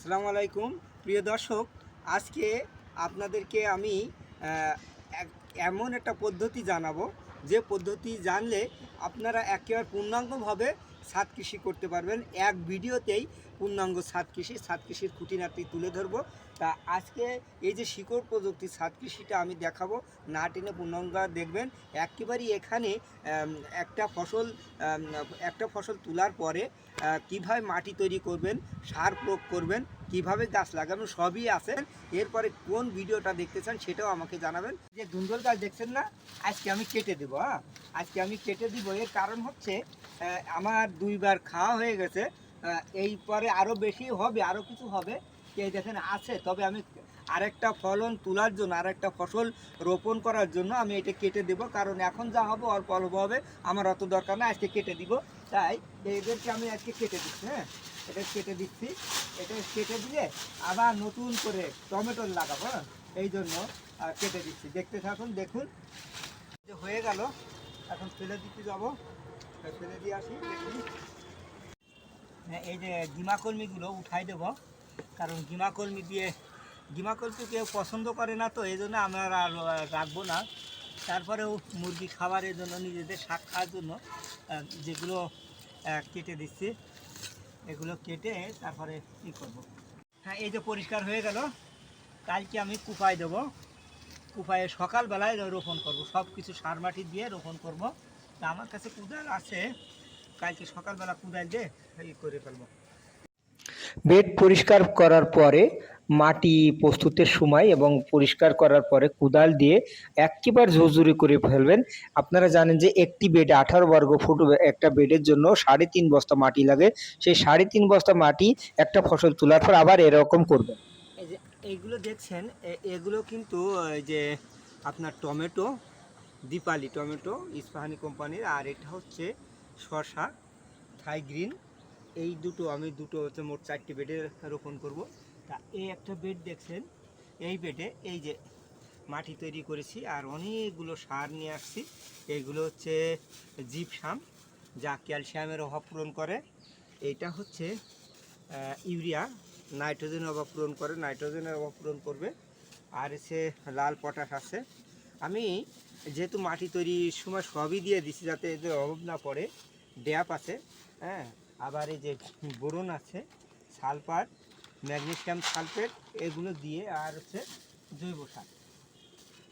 আসসালামু আলাইকুম প্রিয় দর্শক, আজকে আপনাদেরকে আমি এমন একটা পদ্ধতি জানাবো যে পদ্ধতি জানলে আপনারা একেবারে পূর্ণাঙ্গভাবে ছাদ কৃষি করতে পারবেন। এক ভিডিওতেই পূর্ণাঙ্গ ছাদ কৃষির খুঁটিনাটি তুলে ধরবো। তা আজকে এই যে শিকড় প্রযুক্তি ছাদ কৃষিটা আমি দেখাবো, না টেনে পূর্ণাঙ্গ দেখবেন। একেবারেই এখানে একটা ফসল একটা ফসল তোলার পরে কীভাবে মাটি তৈরি করবেন, সার প্রয়োগ করবেন, কিভাবে গাছ লাগাবেন, সবই আছে। এরপরে কোন ভিডিওটা দেখতে চান সেটাও আমাকে জানাবেন। যে ধুন্দুল গাছ দেখছেন না, আজকে আমি কেটে দেবো। আজকে আমি কেটে দিব। এর কারণ হচ্ছে আমার দুইবার খাওয়া হয়ে গেছে। এই পরে আরও বেশি হবে, আরও কিছু হবে। এই দেখেন আছে, তবে আমি আরেকটা ফলন তোলার জন্য, আরেকটা ফসল রোপণ করার জন্য আমি এটা কেটে দেব। কারণ এখন যা হবে অল্প অল্প হবে, আমার অত দরকার না, আজকে কেটে দিব। তাই এদেরকে আমি আজকে কেটে দিচ্ছি। এটা কেটে দিচ্ছি। এটা কেটে দিয়ে আবার নতুন করে টমেটো লাগাবো। এই জন্য কেটে দিচ্ছি। দেখতে থাকুন, দেখুন যে হয়ে গেল। এখন ফেলে দিতে যাবো, ফেলে দিয়ে আসি। দেখুন এই যে গিমাকর্মীগুলো উঠাই দেবো, কারণ গিমাকর্মী কেউ পছন্দ করে না, তো এই জন্য আমরা রাখবো না। তারপরেও মুরগি খাবারের জন্য, নিজেদের শাক খাওয়ার জন্য যেগুলো কেটে দিচ্ছি, এগুলো কেটে তারপরে কী করবো। হ্যাঁ, এই যে পরিষ্কার হয়ে গেল। কালকে আমি কুপায় দেবো, কুপায়ে সকালবেলায় রোপণ করব, সব কিছু সার মাটি দিয়ে রোপণ করব। তা আমার কাছে কুদাল আছে, কালকে সকালবেলা কুদাল দিয়ে করে ফেলবো। বেড পরিষ্কার করার পরে মাটি প্রস্তুতের সময় এবং পরিষ্কার করার পরে কোদাল দিয়ে একেবারে ঝুরঝুরি করে ফেলবেন। আপনারা জানেন যে একটি বেডে 18 বর্গ ফুট, একটা বেডের জন্য 3.5 বস্তা মাটি লাগে। সেই 3.5 বস্তা মাটি একটা ফসল তোলার পর আবার এরকম করবেন। এই যে এইগুলো দেখছেন, এগুলো কিন্তু এই যে আপনার টমেটো, দীপালি টমেটো, ইস্পাহানি কোম্পানির। আর এটা হচ্ছে শসা, থাই গ্রিন। এই দুটো আমি হচ্ছে মোট 4টি বেডে রোপণ করব। তা এই একটা বেড দেখছেন, এই বেডে এই যে মাটি তৈরি করেছি আর অনেকগুলো সার নিয়ে আসছি। এইগুলো হচ্ছে জিপসাম, যা ক্যালসিয়ামের অভাব পূরণ করে। এইটা হচ্ছে ইউরিয়া, নাইট্রোজেনের অভাব পূরণ করে, নাইট্রোজেনের অভাব পূরণ করবে। আর এসে লাল পটাশ আছে। আমি যেহেতু মাটি তৈরির সময় সবই দিয়ে দিছি যাতে এদের অভাব না পড়ে। ড্যাপ আছে, হ্যাঁ, আবার এই যে বোরন আছে, সালফার, ম্যাগনেসিয়াম সালফেট, এগুলো দিয়ে। আর হচ্ছে জৈব সার,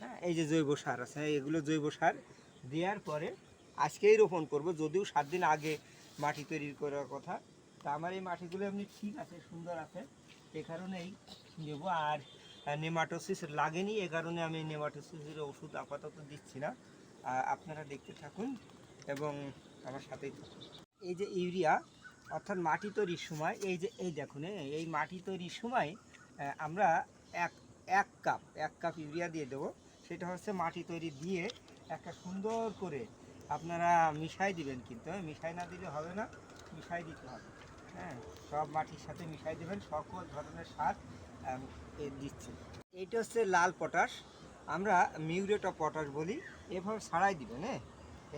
হ্যাঁ, এই যে জৈব সার আছে, এগুলো জৈব সার দেওয়ার পরে আজকেই রোপণ করব। যদিও 7 দিন আগে মাটি তৈরি করার কথা। তা আমার এই মাটিগুলো এমনি ঠিক আছে, সুন্দর আছে, এ কারণেই দেবো। আর নেমাটোসিস লাগেনি, এ কারণে আমি নেমাটোসিসের ওষুধ আপাতত দিচ্ছি না। আপনারা দেখতে থাকুন এবং আমার সাথেই থাকুন। এই যে ইউরিয়া, অর্থাৎ মাটি তৈরির সময় এই দেখুন, এই মাটি তৈরির সময় আমরা এক এক কাপ ইউরিয়া দিয়ে দেবো। সেটা হচ্ছে মাটি তৈরি দিয়ে একটা সুন্দর করে আপনারা মিশাই দিবেন। কিন্তু মিশাই না দিলে হবে না, মিশাই দিতে হবে। হ্যাঁ, সব মাটির সাথে মিশাই দেবেন। সকল ধরনের সার দিচ্ছে। এইটা হচ্ছে লাল পটাশ, আমরা মিউরেট অফ পটাশ বলি। এভাবে ছাড়াই দিবেন।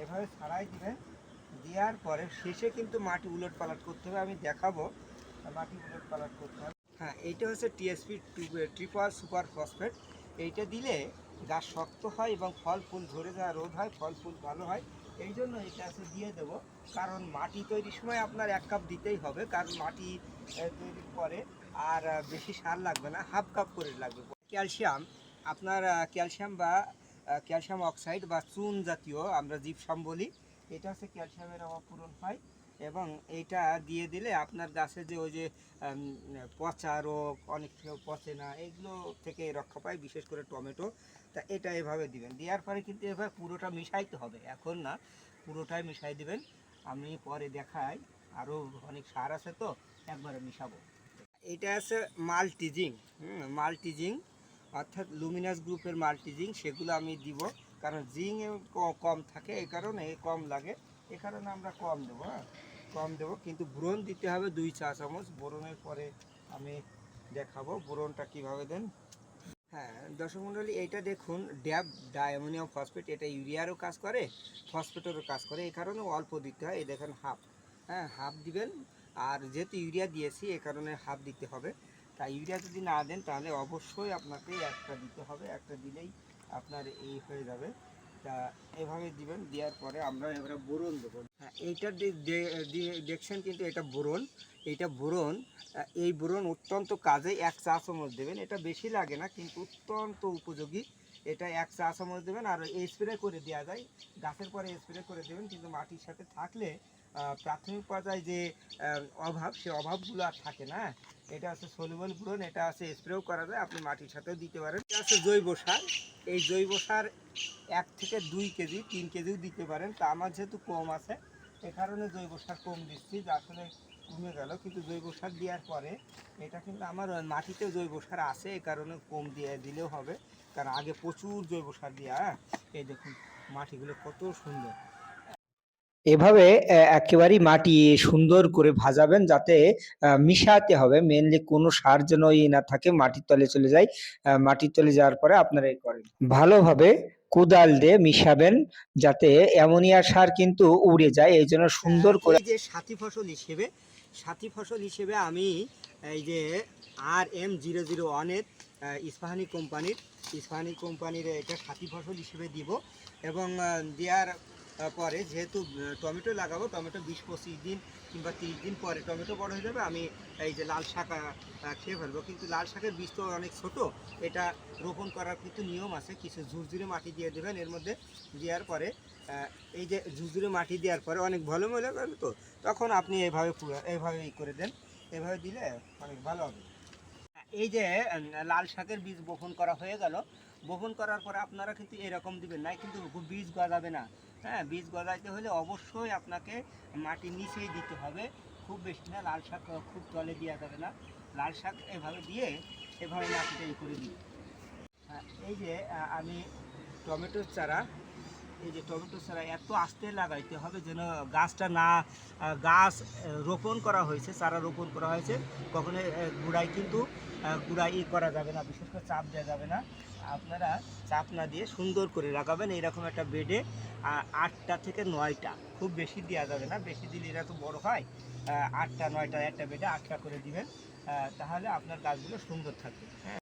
এভাবে ছাড়াই দিবেন। দেওয়ার পরে শেষে কিন্তু মাটি উলট পালট করতে হবে, আমি দেখাবো মাটি উলট পালট করতে হবে। হ্যাঁ, এইটা হচ্ছে টিএসপি ট্রিপল সুপার ফসফেট। এইটা দিলে গাছ শক্ত হয় এবং ফল ফুল ধরে যায়, রোদ হয়, ফল ফুল ভালো হয়। এই জন্য এটা আছে দিয়ে দেবো। কারণ মাটি তৈরির সময় আপনার 1 কাপ দিতেই হবে, কারণ মাটি তৈরির পরে আর বেশি সার লাগবে না, হাফ কাপ করে লাগবে। ক্যালসিয়াম, আপনার ক্যালসিয়াম বা ক্যালসিয়াম অক্সাইড বা চুন জাতীয়, আমরা জিপসাম বলি। এটা হচ্ছে ক্যালসিয়ামের অভাব পূরণ হয়। এবং এইটা দিয়ে দিলে আপনার গাছে যে ওই যে পচা রোগ, অনেক পচে না, এইগুলো থেকে রক্ষা পায়, বিশেষ করে টমেটো। তা এটা এভাবে দিবেন। দেওয়ার পরে কিন্তু এভাবে পুরোটা মিশাইতে হবে, এখন না, পুরোটাই মিশাই দিবেন। আমি পরে দেখাই, আরও অনেক সার আছে তো একবারে মিশাবো। এটা আছে মাল্টিজিং, মাল্টিজিং, অর্থাৎ লুমিনাস গ্রুপের মাল্টিজিং। সেগুলো আমি দিব, কারণ জিং কম থাকে, এই কারণে কম লাগে, এ কারণে আমরা কম দেবো। কম দেবো, কিন্তু বোরন দিতে হবে 2 চা চামচ। বোরনের পরে আমি দেখাবো বোরনটা কিভাবে দেন। হ্যাঁ দর্শক মণ্ডলী, এইটা দেখুন ড্যাব ডাইঅ্যামোনিয়াম ফসফেট। এটা ইউরিয়ারও কাজ করে, ফসফেটেরও কাজ করে, এই কারণে অল্প দিতে হয়। এই দেখেন হাফ, হ্যাঁ হাফ দিবেন। আর যেহেতু ইউরিয়া দিয়েছি এ কারণে হাফ দিতে হবে। তা ইউরিয়া যদি না দেন তাহলে অবশ্যই আপনাকে একটা দিতে হবে, একটা দিলেই আপনার এই হয়ে যাবে। তা এভাবে দিবেন, দেওয়ার পরে আমরা এবারে বোরন দেবো। হ্যাঁ, এইটা দেখছেন কিন্তু এটা বোরন, এইটা বোরন। এই বোরন অত্যন্ত কাজে 1 চা চামচ দেবেন, এটা বেশি লাগে না কিন্তু অত্যন্ত উপযোগী। এটা 1 চা চামচ দেবেন, আর স্প্রে করে দেওয়া যায়, গাছের পরে স্প্রে করে দেবেন, কিন্তু মাটির সাথে থাকলে প্রাথমিক পর্যায়ে যে অভাব, সে অভাবগুলো আর থাকে না। এটা আছে সলিউবল বোরন, এটা আছে স্প্রেও করা যায়, আপনি মাটির সাথেও দিতে পারেন। এটা আছে জৈব সার, এই জৈব সার 1 থেকে 2 কেজি 3 কেজিও দিতে পারেন। তা আমার যেহেতু কম আছে এ কারণে জৈব সার কম দিচ্ছি, যা আসলে কমে গেল। কিন্তু জৈব সার দেওয়ার পরে এটা কিন্তু আমার মাটিতে জৈব সার আছে, এ কারণে কম দিয়ে দিলেও হবে, কারণ আগে প্রচুর জৈব সার দেওয়া। এই দেখুন মাটিগুলো কত সুন্দর। এভাবে একেবারেই মাটি সুন্দর করে ভাজাবেন, যাতে মিশাতে হবে, মেনলি কোনো সার যেন না থাকে, মাটির তলে চলে যায়। মাটির তলে যাওয়ার পরে আপনারা এই করেন ভালোভাবে কোদাল দিয়ে মিশাবেন, যাতে অ্যামোনিয়া সার কিন্তু উড়ে যায়, এই জন্য সুন্দর করে। এই যে সাথী ফসল হিসেবে আমি এই যে RM-001-এর ইস্পাহানি কোম্পানির এটা সাথী ফসল হিসেবে দিব। এবং দেওয়ার পরে যেহেতু টমেটো লাগাবো, টমেটো 20-25 দিন কিংবা 30 দিন পরে টমেটো বড় হয়ে যাবে, আমি এই যে লাল শাক খেয়ে ফেলবো। কিন্তু লাল শাকের বীজ তো অনেক ছোট, এটা রোপণ করার কিন্তু নিয়ম আছে। কিছু ঝুরঝুরে মাটি দিয়ে দেবেন এর মধ্যে, দেওয়ার পরে এই যে ঝুরঝুরে মাটি দেওয়ার পরে অনেক ভালো মনে করেন, তো তখন আপনি এইভাবে করে দেন, এভাবে দিলে অনেক ভালো হবে। এই যে লাল শাকের বীজ বপন করা হয়ে গেল, বপন করার পরে আপনারা কিন্তু এরকম দিবেন না, কিন্তু বীজ গজাবে না। হ্যাঁ, বীজ গজাইতে হলে অবশ্যই আপনাকে মাটির নিচেই দিতে হবে, খুব বেশি না। লাল শাক খুব তলে দেওয়া যাবে না, লাল শাক এভাবে দিয়ে এভাবে মাটিতে করে দিই। এই যে আমি টমেটোর চারা, এই যে টমেটোর চারা এত আস্তে লাগাইতে হবে যেন গাছটা না, গাছ রোপণ করা হয়েছে, চারা রোপণ করা হয়েছে, কখনো গুঁড়ায় কিন্তু গুঁড়াই করা যাবে না, বিশেষ করে চাপ দেওয়া যাবে না। আপনারা চাপ না দিয়ে সুন্দর করে লাগাবেন এইরকম একটা বেডে। 8টা থেকে 9টা, খুব বেশি দেওয়া যাবে না, বেশি দিলে এরা তো বড় হয়। 8টা 9টা একটা বেডে 8টা করে দিবেন, তাহলে আপনার গাছগুলো সুন্দর থাকবে। হ্যাঁ।